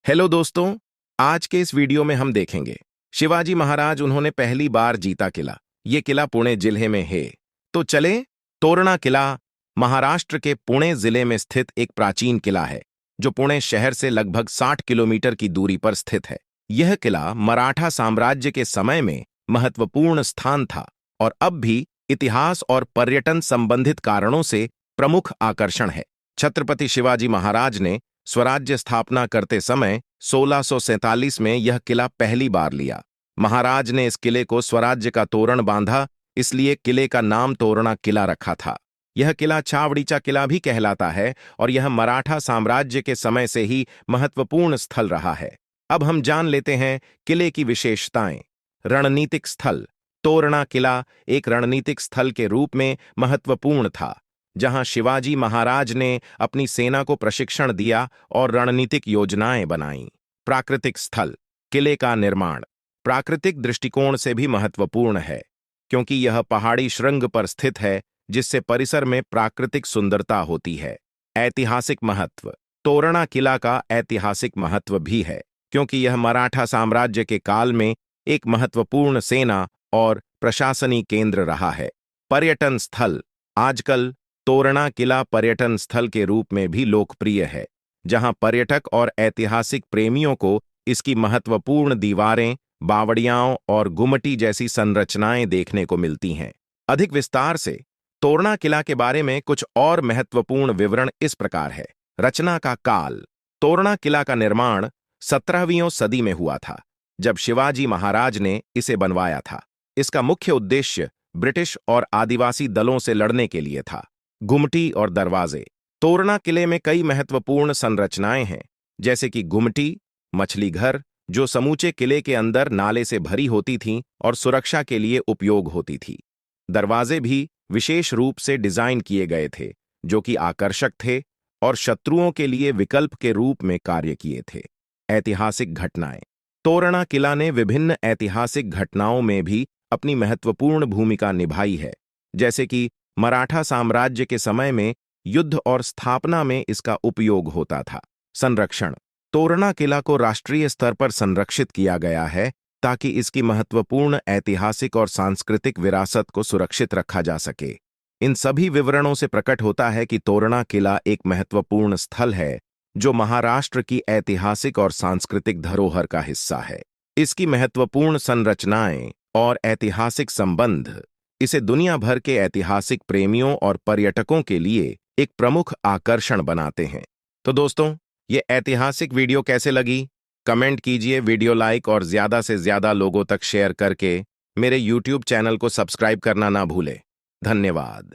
Hello दोस्तों, आज के इस वीडियो में हम देखेंगे शिवाजी महाराज उन्होंने पहली बार जीता किला। ये किला पुणे जिले में है। तो चले, तोरणा किला महाराष्ट्र के पुणे जिले में स्थित एक प्राचीन किला है जो पुणे शहर से लगभग 60 किलोमीटर की दूरी पर स्थित है। यह किला मराठा साम्राज्य के समय में महत्वपूर्ण स्थान था और अब भी इतिहास और पर्यटन संबंधित कारणों से प्रमुख आकर्षण है। छत्रपति शिवाजी महाराज ने स्वराज्य स्थापना करते समय 1647 में यह किला पहली बार लिया। महाराज ने इस किले को स्वराज्य का तोरण बांधा, इसलिए किले का नाम तोरणा किला रखा था। यह किला छावड़ीचा किला भी कहलाता है और यह मराठा साम्राज्य के समय से ही महत्वपूर्ण स्थल रहा है। अब हम जान लेते हैं किले की विशेषताएं। रणनीतिक स्थल। तोरणा किला एक रणनीतिक स्थल के रूप में महत्वपूर्ण था, जहां शिवाजी महाराज ने अपनी सेना को प्रशिक्षण दिया और रणनीतिक योजनाएं बनाईं। प्राकृतिक स्थल। किले का निर्माण प्राकृतिक दृष्टिकोण से भी महत्वपूर्ण है, क्योंकि यह पहाड़ी श्रृंग पर स्थित है, जिससे परिसर में प्राकृतिक सुंदरता होती है। ऐतिहासिक महत्व। तोरणा किला का ऐतिहासिक महत्व भी है, क्योंकि यह मराठा साम्राज्य के काल में एक महत्वपूर्ण सेना और प्रशासनिक केंद्र रहा है। पर्यटन स्थल। आजकल तोरणा किला पर्यटन स्थल के रूप में भी लोकप्रिय है, जहां पर्यटक और ऐतिहासिक प्रेमियों को इसकी महत्वपूर्ण दीवारें, बावड़ियाओं और गुमटी जैसी संरचनाएं देखने को मिलती हैं। अधिक विस्तार से तोरणा किला के बारे में कुछ और महत्वपूर्ण विवरण इस प्रकार है। रचना का काल। तोरणा किला का निर्माण 17वीं सदी में हुआ था, जब शिवाजी महाराज ने इसे बनवाया था। इसका मुख्य उद्देश्य ब्रिटिश और आदिवासी दलों से लड़ने के लिए था। गुमटी और दरवाजे। तोरणा किले में कई महत्वपूर्ण संरचनाएं हैं, जैसे कि गुमटी, मछली घर, जो समूचे किले के अंदर नाले से भरी होती थीं और सुरक्षा के लिए उपयोग होती थी। दरवाजे भी विशेष रूप से डिजाइन किए गए थे, जो कि आकर्षक थे और शत्रुओं के लिए विकल्प के रूप में कार्य किए थे। ऐतिहासिक घटनाएं। तोरणा किला ने विभिन्न ऐतिहासिक घटनाओं में भी अपनी महत्वपूर्ण भूमिका निभाई है, जैसे कि मराठा साम्राज्य के समय में युद्ध और स्थापना में इसका उपयोग होता था। संरक्षण। तोरणा किला को राष्ट्रीय स्तर पर संरक्षित किया गया है, ताकि इसकी महत्वपूर्ण ऐतिहासिक और सांस्कृतिक विरासत को सुरक्षित रखा जा सके। इन सभी विवरणों से प्रकट होता है कि तोरणा किला एक महत्वपूर्ण स्थल है, जो महाराष्ट्र की ऐतिहासिक और सांस्कृतिक धरोहर का हिस्सा है। इसकी महत्वपूर्ण संरचनाएं और ऐतिहासिक संबंध इसे दुनिया भर के ऐतिहासिक प्रेमियों और पर्यटकों के लिए एक प्रमुख आकर्षण बनाते हैं। तो दोस्तों, ये ऐतिहासिक वीडियो कैसे लगी? कमेंट कीजिए, वीडियो लाइक और ज्यादा से ज्यादा लोगों तक शेयर करके मेरे YouTube चैनल को सब्सक्राइब करना ना भूलें। धन्यवाद।